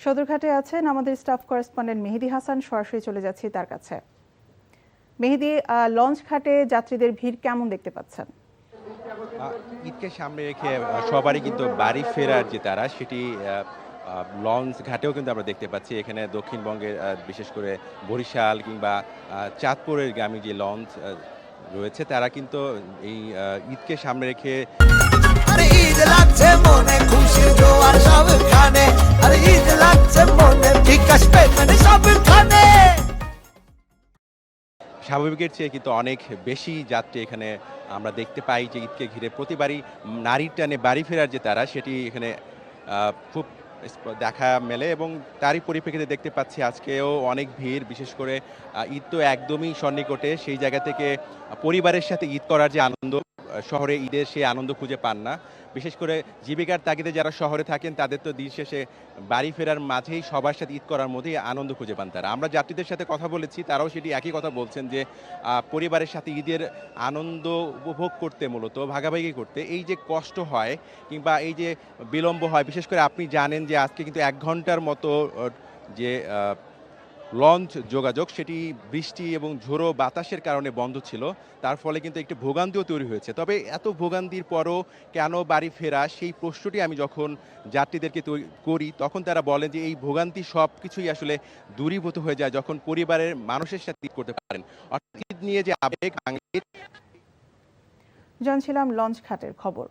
সদরঘাটে আছেন আমাদের staff correspondent মেহেদী হাসান, সরাসরি চলে যাচ্ছি তার কাছে। মেহেদী, লঞ্চ ঘাটে যাত্রীদের ভিড় কেমন দেখতে পাচ্ছেন? ঈদকে সামনে রেখে সবারই কিন্তু বাড়ি ফেরার যে তারা সেটি লঞ্চ ঘাটেও কিন্তু আমরা দেখতে পাচ্ছি। এখানে দক্ষিণবঙ্গের বিশেষ করে বরিশাল কিংবা চাঁদপুরের গ্রামে যে লঞ্চ রয়েছে তারা কিন্তু এই ঈদকে সামনে রেখে আরে ঈদ লাগছে মনে খুশির জোয়ার সবখানে, আরে ঈদ লাগছে মনে বিকাশ পেমেন্ট সবখানে। স্বাভাবিকের চেয়ে কিন্তু অনেক বেশি যাত্রী এখানে আমরা দেখতে পাই যে ঈদকে ঘিরে প্রতিবারই নারীর টানে বাড়ি ফেরার যে তারা সেটি এখানে খুব দেখা মেলে এবং তারই পরিপ্রেক্ষিতে দেখতে পাচ্ছি আজকেও অনেক ভিড়। বিশেষ করে ঈদ তো একদমই সন্নিকটে, সেই জায়গা থেকে পরিবারের সাথে ঈদ করার যে আনন্দ, শহরে ঈদের সেই আনন্দ খুঁজে পান না। বিশেষ করে জীবিকার তাগিদে যারা শহরে থাকেন তাদের তো দিন শেষে বাড়ি ফেরার মাঝেই সবার সাথে ঈদ করার মধ্যেই আনন্দ খুঁজে পান তারা। আমরা যাত্রীদের সাথে কথা বলেছি, তারাও সেটি একই কথা বলছেন যে পরিবারের সাথে ঈদের আনন্দ উপভোগ করতে, মূলত ভাগাভাগি করতে এই যে কষ্ট হয় কিংবা এই যে বিলম্ব হয়, বিশেষ করে আপনি জানেন যে আজকে কিন্তু 1 ঘন্টার মতো যে লঞ্চ যোগাযোগ সেটি বৃষ্টি এবং ঝোড়ো বাতাসের কারণে বন্ধ ছিল। তার ফলে কিন্তু একটি ভোগান্তিও তৈরি হয়েছে। তবে এত ভোগান্তির পরও কেন বাড়ি ফেরা, সেই প্রশ্নটি আমি যখন যাত্রীদেরকে করি তখন তারা বলেন যে এই ভোগান্তি সব কিছুই আসলে দূরীভূত হয়ে যায় যখন পরিবারের মানুষের সাথে ঈদ করতে পারেন। অর্থাৎ ঈদ নিয়ে যে আবেগ, জানছিলাম লঞ্চ ঘাটের খবর।